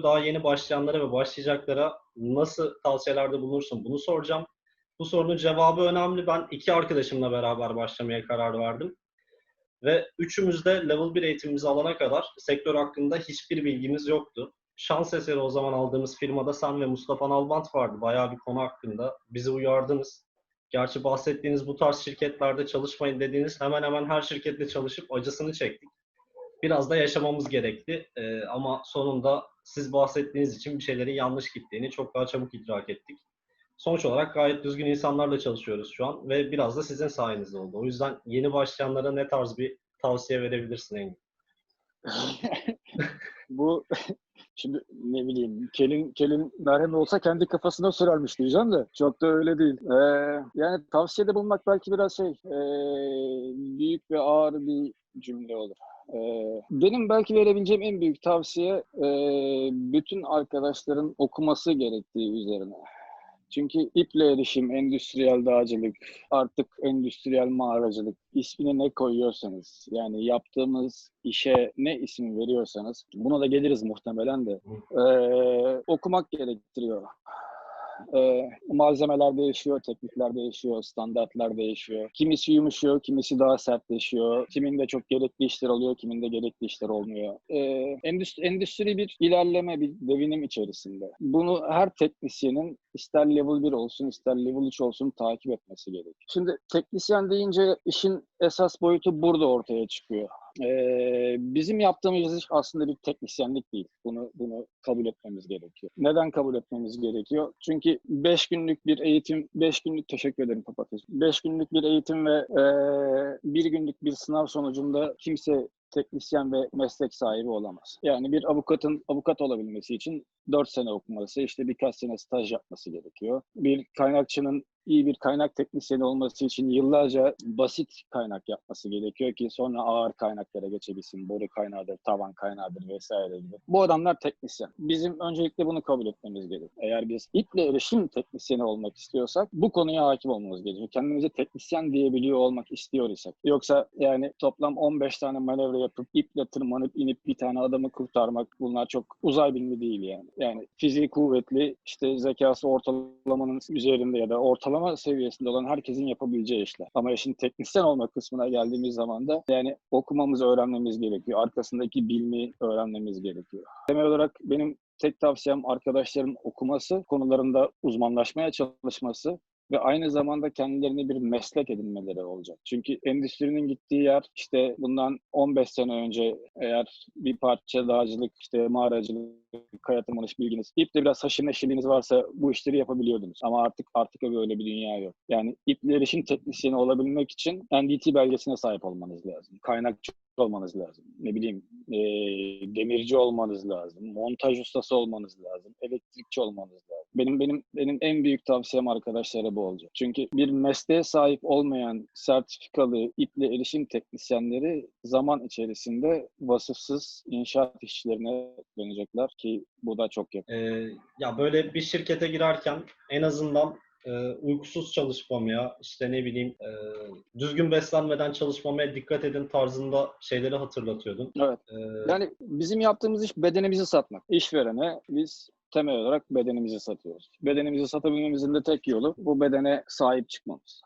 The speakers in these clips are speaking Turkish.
Daha yeni başlayanlara ve başlayacaklara nasıl tavsiyelerde bulunursun? Bunu soracağım. Bu sorunun cevabı önemli. Ben 2 arkadaşımla beraber başlamaya karar verdim ve üçümüz de level 1 eğitimimizi alana kadar sektör hakkında hiçbir bilgimiz yoktu. Şans eseri o zaman aldığımız firmada sen ve Mustafa Nalbant vardı. Bayağı bir konu hakkında bizi uyardınız. Gerçi bahsettiğiniz bu tarz şirketlerde çalışmayın dediğiniz hemen hemen her şirkette çalışıp acısını çektik. Biraz da yaşamamız gerekti. Ama sonunda siz bahsettiğiniz için bir şeylerin yanlış gittiğini çok daha çabuk idrak ettik. Sonuç olarak gayet düzgün insanlarla çalışıyoruz şu an ve biraz da sizin sayenizde oldu. O yüzden yeni başlayanlara ne tarz bir tavsiye verebilirsin Engin? Bu şimdi ne bileyim kelin merhem olsa kendi kafasına sürermiş diyeceğim de çok da öyle değil. Yani tavsiyede bulmak belki biraz büyük ve ağır bir cümle olur. Benim belki verebileceğim en büyük tavsiye bütün arkadaşların okuması gerektiği üzerine. Çünkü iple erişim, endüstriyel dağcılık, artık endüstriyel mağaracılık, ismini ne koyuyorsanız, yani yaptığımız işe ne isim veriyorsanız, buna da geliriz muhtemelen de, okumak gerektiriyor. Malzemeler değişiyor, teknikler değişiyor, standartlar değişiyor. Kimisi yumuşuyor, kimisi daha sertleşiyor. Kiminde çok gerekli işler oluyor, kiminde gerekli işler olmuyor. Endüstri bir ilerleme, bir devinim içerisinde. Bunu her teknisyenin ister level 1 olsun, ister level 3 olsun takip etmesi gerekiyor. Şimdi teknisyen deyince işin esas boyutu burada ortaya çıkıyor. Bizim yaptığımız iş aslında bir teknisyenlik değil. Bunu kabul etmemiz gerekiyor. Neden kabul etmemiz gerekiyor? Çünkü 5 günlük bir eğitim, 5 günlük teşekkür ederim Papatya. 5 günlük bir eğitim ve 1 günlük bir sınav sonucunda kimse teknisyen ve meslek sahibi olamaz. Yani bir avukatın avukat olabilmesi için 4 sene okuması, işte birkaç sene staj yapması gerekiyor. Bir kaynakçının iyi bir kaynak teknisyeni olması için yıllarca basit kaynak yapması gerekiyor ki sonra ağır kaynaklara geçebilsin. Boru kaynağıdır, tavan kaynağıdır vesaire gibi. Bu adamlar teknisyen. Bizim öncelikle bunu kabul etmemiz gerekiyor. Eğer biz iple erişim teknisyeni olmak istiyorsak bu konuya hakim olmamız gerekiyor. Kendimize teknisyen diyebiliyor olmak istiyor isek. Yoksa yani toplam 15 tane manevra yapıp iple tırmanıp inip bir tane adamı kurtarmak, bunlar çok uzay bilimi değil yani. Yani fiziği kuvvetli, işte zekası ortalamanın üzerinde ya da ortalama seviyesinde olan herkesin yapabileceği işler. Ama işin teknisyen olma kısmına geldiğimiz zaman da yani okumamızı öğrenmemiz gerekiyor. Arkasındaki bilimi öğrenmemiz gerekiyor. Temel olarak benim tek tavsiyem arkadaşların okuması, konularında uzmanlaşmaya çalışması ve aynı zamanda kendilerine bir meslek edinmeleri olacak. Çünkü endüstrinin gittiği yer işte bundan 15 sene önce eğer bir parça dağcılık, işte mağaracılık, kaya tırmanış bilginiz, iple biraz haşır neşirliğiniz varsa bu işleri yapabiliyordunuz. Ama artık öyle bir dünya yok. Yani iple erişim teknisyeni olabilmek için NDT belgesine sahip olmanız lazım. Kaynakçı olmanız lazım. Ne bileyim demirci olmanız lazım. Montaj ustası olmanız lazım. Elektrikçi olmanız lazım. Benim en büyük tavsiyem arkadaşlara bu olacak. Çünkü bir mesleğe sahip olmayan sertifikalı iple erişim teknisyenleri zaman içerisinde vasıfsız inşaat işçilerine dönecekler ki bu da çok yakın. Ya böyle bir şirkete girerken en azından uykusuz çalışmamaya, işte ne bileyim düzgün beslenmeden çalışmamaya dikkat edin tarzında şeyleri hatırlatıyordun. Evet. E, Yani bizim yaptığımız iş bedenimizi satmak. İşverene biz temel olarak bedenimizi satıyoruz. Bedenimizi satabilmemizin de tek yolu bu bedene sahip çıkmamız.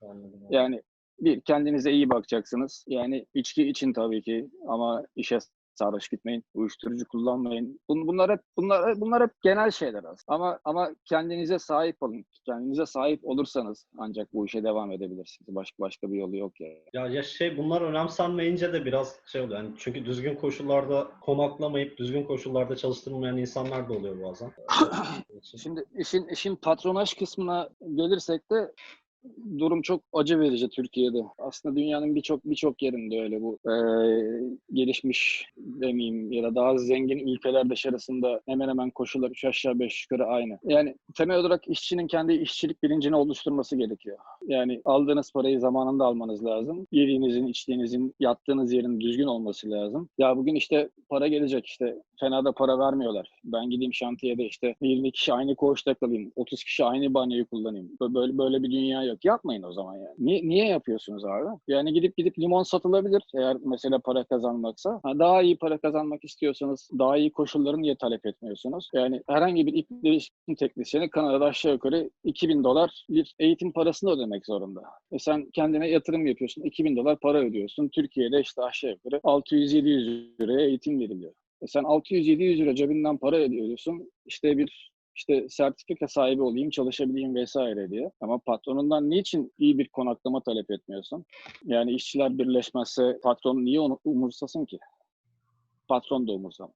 Anladım. Yani kendinize iyi bakacaksınız. Yani içki için tabii ki ama işe sarhoş gitmeyin, uyuşturucu kullanmayın. Bunlar hep genel şeyler aslında. Ama kendinize sahip olun. Kendinize sahip olursanız ancak bu işe devam edebilirsiniz. Başka bir yolu yok yani. Ya bunlar önemsenmeyince de biraz şey oluyor. Yani çünkü düzgün koşullarda konaklamayıp düzgün koşullarda çalıştırılmayan insanlar da oluyor bazen. Şimdi işin patronaj kısmına gelirsek de durum çok acı verici Türkiye'de. Aslında dünyanın birçok yerinde öyle bu. Gelişmiş demeyeyim ya da daha zengin ülkeler arasında hemen hemen koşullar 3 aşağı 5 yukarı aynı. Yani temel olarak işçinin kendi işçilik bilincini oluşturması gerekiyor. Yani aldığınız parayı zamanında almanız lazım. Yediğinizin, içtiğinizin, yattığınız yerin düzgün olması lazım. Ya bugün işte para gelecek, işte fena da para vermiyorlar. Ben gideyim şantiyede işte 20 kişi aynı koğuşta kalayım, 30 kişi aynı banyoyu kullanayım. Böyle bir dünya yok. Yapmayın o zaman yani. Niye yapıyorsunuz abi? Yani gidip limon satılabilir eğer mesela para kazanmaksa. Daha iyi para kazanmak istiyorsanız daha iyi koşulları niye talep etmiyorsunuz? Yani herhangi bir iletişim teknisyeni Kanada'da aşağı yukarı $2.000 bir eğitim parasını ödemek zorunda. Sen kendine yatırım yapıyorsun, $2.000 para ödüyorsun. Türkiye'de işte aşağı yukarı 600-700 liraya eğitim veriliyor. Sen 600-700 lira cebinden para ödüyorsun. İşte sertifika sahibi olayım, çalışabileyim vesaire diye. Ama patronundan niçin iyi bir konaklama talep etmiyorsun? Yani işçiler birleşmezse patron niye onu umursasın ki? Patron da umursamaz.